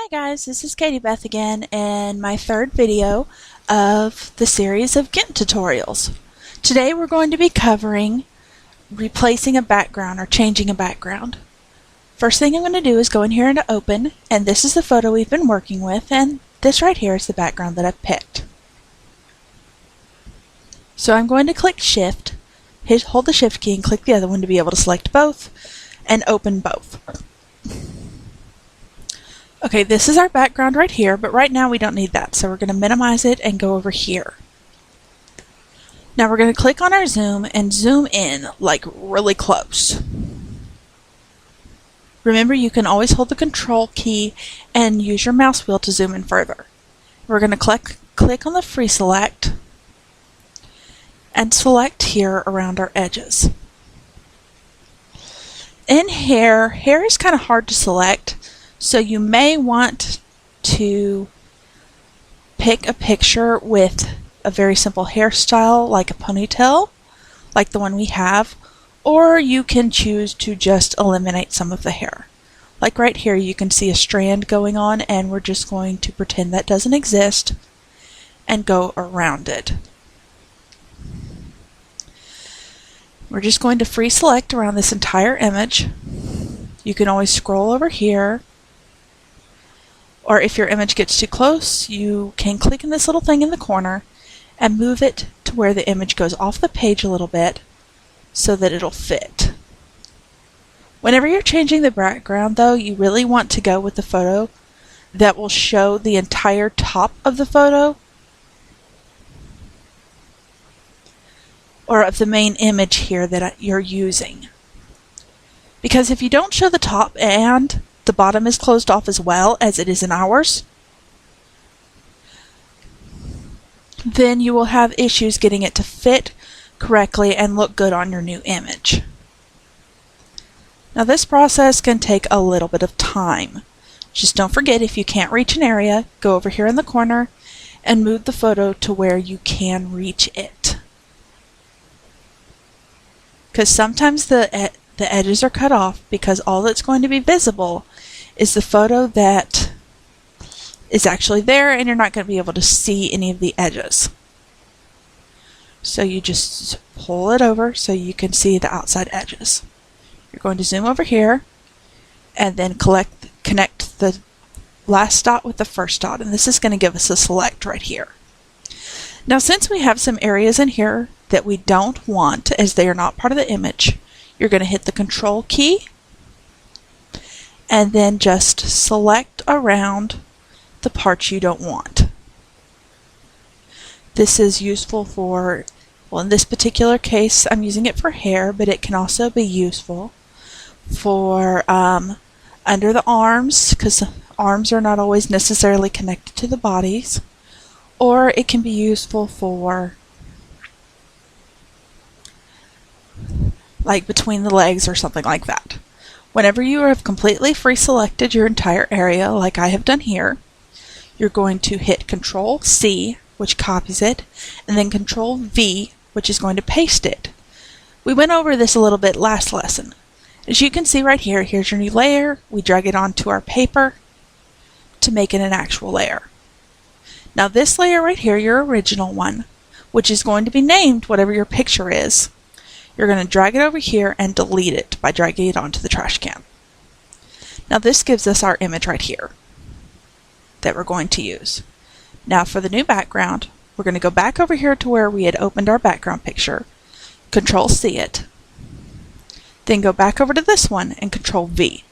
Hi guys, this is Katie Beth again and my third video of the series of Gimp tutorials. Today we're going to be covering replacing a background or changing a background. First thing I'm going to do is go in here into Open, and this is the photo we've been working with, and this right here is the background that I've picked. So I'm going to click Shift, hold the Shift key and click the other one to be able to select both and open both. Okay, this is our background right here, but right now we don't need that, so we're going to minimize it and go over here. Now we're going to click on our zoom and zoom in, like really close. Remember, you can always hold the Control key and use your mouse wheel to zoom in further. We're going to click on the Free Select and select here around our edges. In hair is kind of hard to select. So you may want to pick a picture with a very simple hairstyle like a ponytail, like the one we have, or you can choose to just eliminate some of the hair. Like right here you can see a strand going on, and we're just going to pretend that doesn't exist and go around it. We're just going to free select around this entire image. You can always scroll over here, or if your image gets too close, you can click in this little thing in the corner and move it to where the image goes off the page a little bit so that it'll fit. Whenever you're changing the background though, you really want to go with the photo that will show the entire top of the photo or of the main image here that you're using. Because if you don't show the top and the bottom is closed off as well as it is in ours, then you will have issues getting it to fit correctly and look good on your new image. Now this process can take a little bit of time. Just don't forget, if you can't reach an area, go over here in the corner and move the photo to where you can reach it. Because sometimes the edges are cut off, because all that's going to be visible is the photo that is actually there, and you're not going to be able to see any of the edges. So you just pull it over so you can see the outside edges. You're going to zoom over here and then connect the last dot with the first dot, and this is going to give us a select right here. Now since we have some areas in here that we don't want, as they are not part of the image, you're going to hit the Control key and then just select around the parts you don't want. This is useful for, well, in this particular case I'm using it for hair, but it can also be useful for under the arms, because arms are not always necessarily connected to the bodies, or it can be useful for like between the legs or something like that. Whenever you have completely free selected your entire area, like I have done here, you're going to hit Control C, which copies it, and then Control V, which is going to paste it. We went over this a little bit last lesson. As you can see right here, here's your new layer. We drag it onto our paper to make it an actual layer. Now this layer right here, your original one, which is going to be named whatever your picture is, you're going to drag it over here and delete it by dragging it onto the trash can. Now this gives us our image right here that we're going to use. Now for the new background, we're going to go back over here to where we had opened our background picture, Control C it, then go back over to this one and Control V.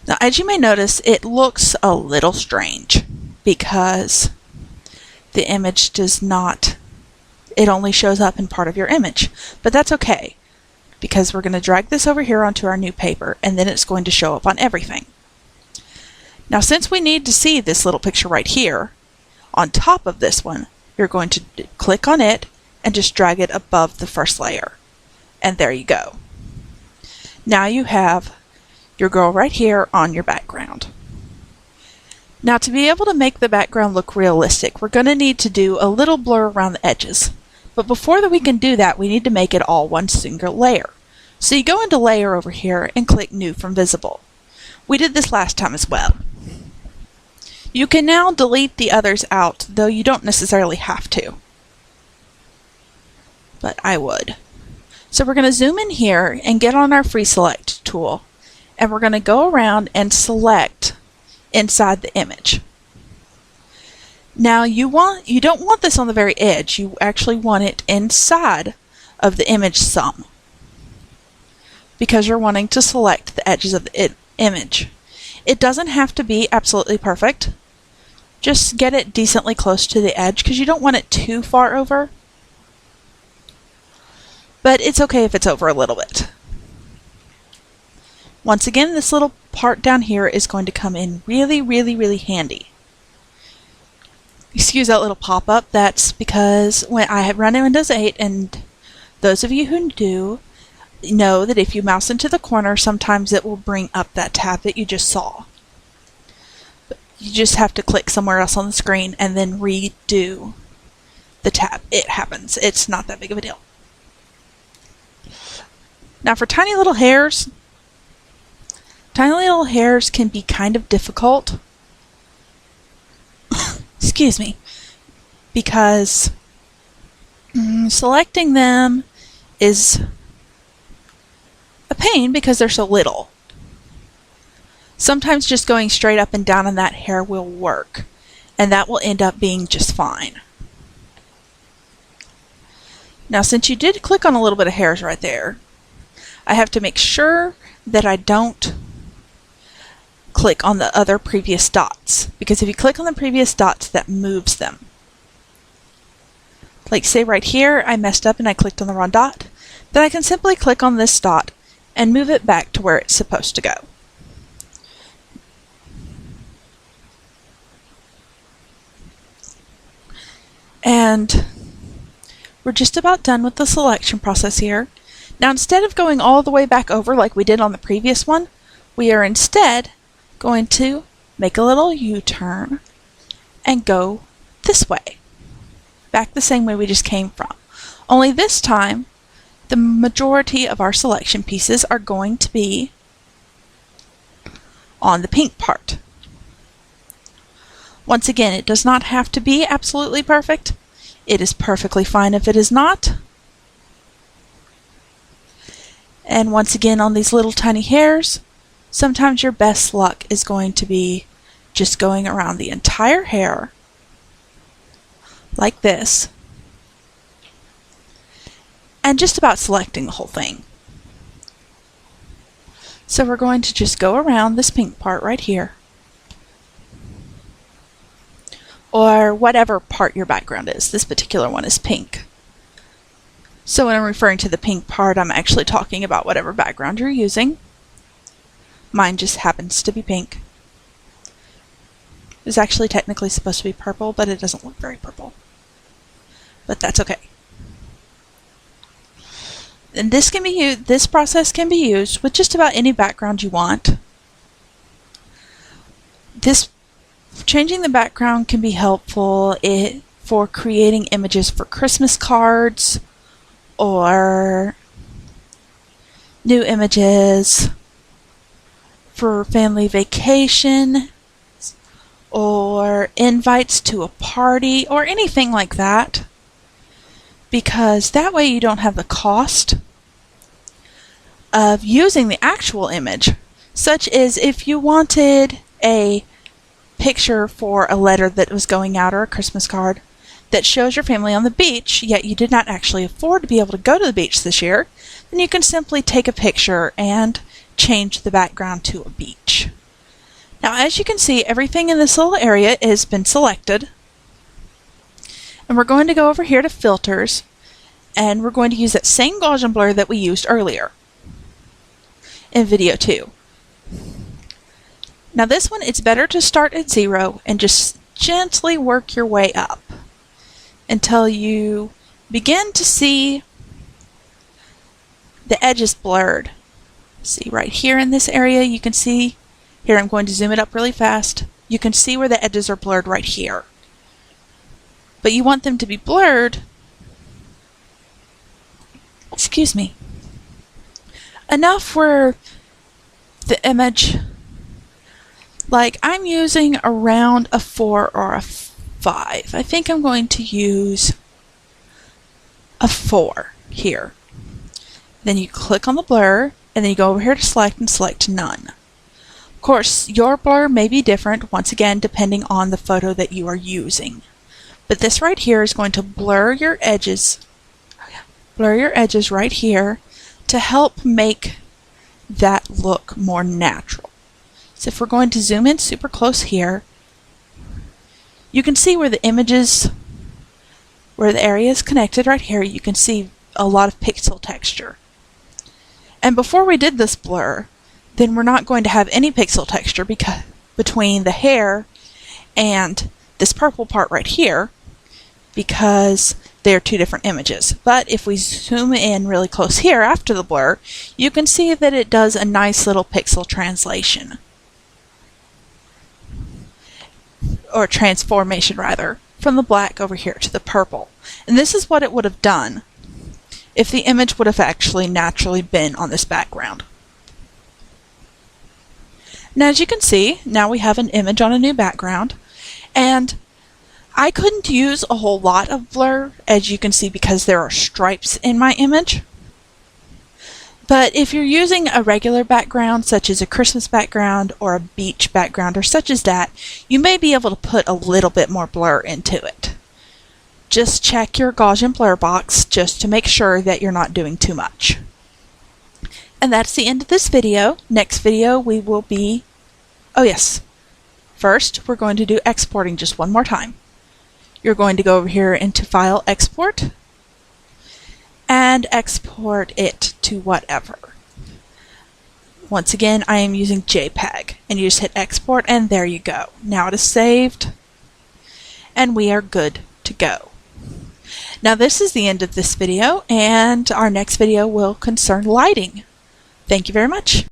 Now as you may notice, it looks a little strange because the image does not, it only shows up in part of your image, but that's okay, because we're going to drag this over here onto our new paper, and then it's going to show up on everything. Now since we need to see this little picture right here on top of this one, you're going to click on it and just drag it above the first layer, and there you go. Now you have your girl right here on your background. Now to be able to make the background look realistic, we're going to need to do a little blur around the edges. But before that we can do that, we need to make it all one single layer. So you go into Layer over here and click New from Visible. We did this last time as well. You can now delete the others out, though you don't necessarily have to. But I would. So we're going to zoom in here and get on our free select tool, and we're going to go around and select inside the image. Now you don't want this on the very edge. You actually want it inside of the image some, because you're wanting to select the edges of the image. It doesn't have to be absolutely perfect. Just get it decently close to the edge, because you don't want it too far over. But it's okay if it's over a little bit. Once again, this little part down here is going to come in really, really, really handy. Excuse that little pop-up. That's because when I have run Windows 8, and those of you who do know that if you mouse into the corner, sometimes it will bring up that tab that you just saw. But you just have to click somewhere else on the screen and then redo the tab. It happens. It's not that big of a deal. Now for tiny little hairs can be kind of difficult. Excuse me. Because selecting them is a pain because they're so little. Sometimes just going straight up and down on that hair will work, and that will end up being just fine. Now since you did click on a little bit of hairs right there, I have to make sure that I don't click on the other previous dots, because if you click on the previous dots, that moves them. Like say right here, I messed up and I clicked on the wrong dot, then I can simply click on this dot and move it back to where it's supposed to go. And we're just about done with the selection process here. Now instead of going all the way back over like we did on the previous one, we are instead going to make a little U-turn and go this way. Back the same way we just came from. Only this time, the majority of our selection pieces are going to be on the pink part. Once again, it does not have to be absolutely perfect. It is perfectly fine if it is not. And once again, on these little tiny hairs, sometimes your best luck is going to be just going around the entire hair like this and just about selecting the whole thing. So we're going to just go around this pink part right here, or whatever part your background is. This particular one is pink. So when I'm referring to the pink part, I'm actually talking about whatever background you're using. Mine just happens to be pink. It's actually technically supposed to be purple, but it doesn't look very purple. But that's okay. And this process can be used with just about any background you want. Changing the background can be helpful for creating images for Christmas cards, or new images for family vacation, or invites to a party, or anything like that, because that way you don't have the cost of using the actual image, such as if you wanted a picture for a letter that was going out, or a Christmas card that shows your family on the beach, yet you did not actually afford to be able to go to the beach this year, then you can simply take a picture and change the background to a beach. Now as you can see, everything in this little area has been selected, and we're going to go over here to filters, and we're going to use that same Gaussian blur that we used earlier in video 2. Now this one, it's better to start at 0 and just gently work your way up until you begin to see the edges blurred. See right here in this area, you can see, here I'm going to zoom it up really fast, you can see where the edges are blurred right here. But you want them to be blurred, enough where the image Like I'm using around a 4 or a 5. I think I'm going to use a 4 here. Then you click on the blur, and then you go over here to select and select none. Of course, your blur may be different, once again, depending on the photo that you are using. But this right here is going to blur your edges right here to help make that look more natural. So if we're going to zoom in super close here, you can see where the images, where the area is connected right here, you can see a lot of pixel texture. And before we did this blur, then we're not going to have any pixel texture because between the hair and this purple part right here, because they're two different images. But if we zoom in really close here after the blur, you can see that it does a nice little pixel translation. Or transformation rather, from the black over here to the purple. And this is what it would have done if the image would have actually naturally been on this background. Now as you can see, now we have an image on a new background, and I couldn't use a whole lot of blur, as you can see, because there are stripes in my image. But if you're using a regular background, such as a Christmas background or a beach background or such as that, you may be able to put a little bit more blur into it. Just check your Gaussian blur box just to make sure that you're not doing too much. And that's the end of this video. Next video we will be... oh yes, first we're going to do exporting just one more time. You're going to go over here into File, Export, and export it to whatever. Once again, I am using JPEG, and you just hit export, and there you go. Now it is saved, and we are good to go. Now this is the end of this video, and our next video will concern lighting. Thank you very much.